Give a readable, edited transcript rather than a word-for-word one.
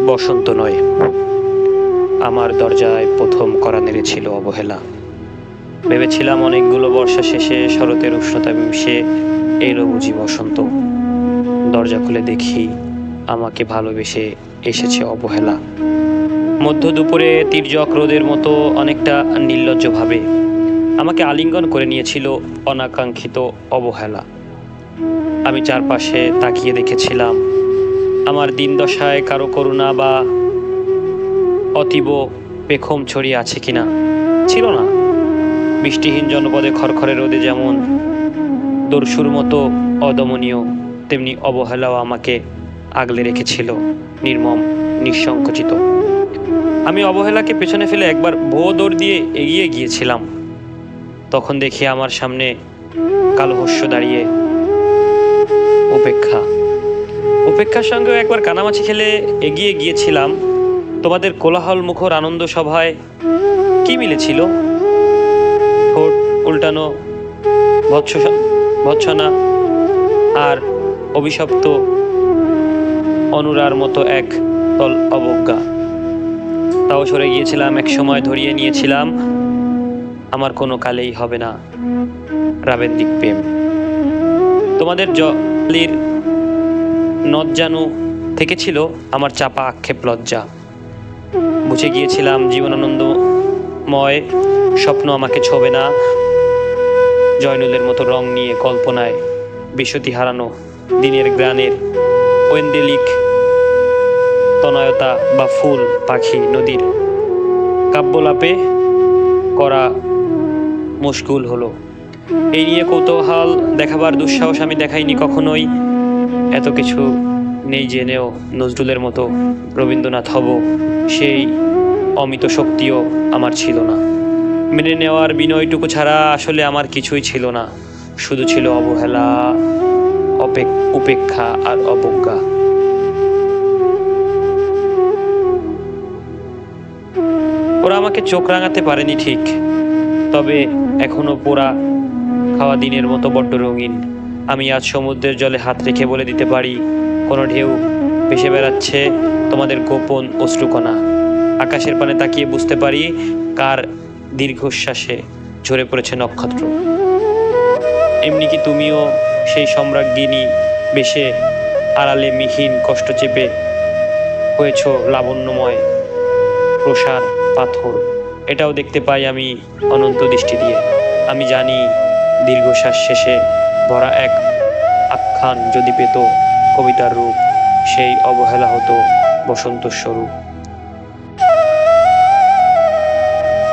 বসন্ত নয়, আমার দরজায় প্রথম কড়া নেড়েছিল অবহেলা। ভেবেছিলাম অনেকগুলো বর্ষা শেষে শরতের উষ্ণতা মিশে এলো বুঝি বসন্ত। দরজা খুলে দেখি আমাকে ভালোবেসে এসেছে অবহেলা। মধ্য দুপুরে তির্যক রোদের মতো অনেকটা নির্লজ্জভাবে আমাকে আলিঙ্গন করে নিয়েছিল অনাকাঙ্ক্ষিত অবহেলা। আমি চারপাশে তাকিয়ে দেখেছিলাম আমার দিনদশায় কারো করুণা বা অতীব পেখম ছড়িয়ে আছে কিনা। ছিল না। বৃষ্টিহীন জনপদে খড়খড়ে রোদে যেমন দস্যুর মতো অদমনীয়, তেমনি অবহেলাও আমাকে আগলে রেখেছিল নির্মম, নিঃসংকোচিত। আমি অবহেলাকে পেছনে ফেলে একবার ভো দৌড় দিয়ে এগিয়ে গিয়েছিলাম। তখন দেখি আমার সামনে কালহস্য দাঁড়িয়ে। উপেক্ষা। উপেক্ষার সঙ্গেও একবার কানামাছি খেলে এগিয়ে গিয়েছিলাম। তোমাদের কোলাহল মুখর আনন্দ সভায় কি মিলেছিল? ঠোঁট উল্টানো ভৎসনা আর অভিশপ্ত অনুরার মতো এক তল অবজ্ঞা। তাও সরে গিয়েছিলাম, এক সময় ধরিয়ে নিয়েছিলাম আমার কোনো কালেই হবে না রাবেন্দ্রিক প্রেম। তোমাদের জলির নজ্জানু থেকেছিল আমার চাপা আক্ষেপ লজ্জা। বুঝে গিয়েছিলাম জীবনানন্দময় স্বপ্ন আমাকে ছোবে না। জয়নুলের মতো রং নিয়ে কল্পনায় বিশতি হারানো দিনের গ্রানের ঐন্দেলিক তনয়তা বা ফুল পাখি নদীর কাব্যলাপে করা মুশকুল হলো। এই নিয়ে কৌতূহল দেখাবার দুঃসাহস আমি দেখাইনি কখনোই। এত কিছু নেই জেনেও নজরুলের মতো রবীন্দ্রনাথ হব, সেই অমিত শক্তিও আমার ছিল না। মেনে নেওয়ার বিনয়টুকু ছাড়া আসলে আমার কিছুই ছিল না। শুধু ছিল অবহেলা, উপেক্ষা আর অবজ্ঞা। ওরা আমাকে চোখ রাঙাতে পারেনি ঠিক, তবে এখনো পোড়া খাওয়া দিনের মতো বড্ড রঙিন। আমি আজ সমুদ্রের জলে হাত রেখে বলে দিতে পারি, কোনো ঢেউ ভেসে বেড়াচ্ছে তোমাদের গোপন অশ্রুকণা। আকাশের পানে তাকিয়ে বুঝতে পারি কার দীর্ঘশ্বাসে ঝরে পড়েছে নক্ষত্র। এমনি কি তুমিও সেই সম্রাজ্ঞিনী বেশে আড়ালে মিহিন কষ্ট চেপে হয়েছ লাবণ্যময় প্রসার পাথর? এটাও দেখতে পাই আমি অনন্ত দৃষ্টি দিয়ে। আমি জানি দীর্ঘশ্বাস শেষে ভরা এক আখ্যান যদি পেত কবিতার রূপ, সেই অবহেলা হতো বসন্ত স্বরূপ।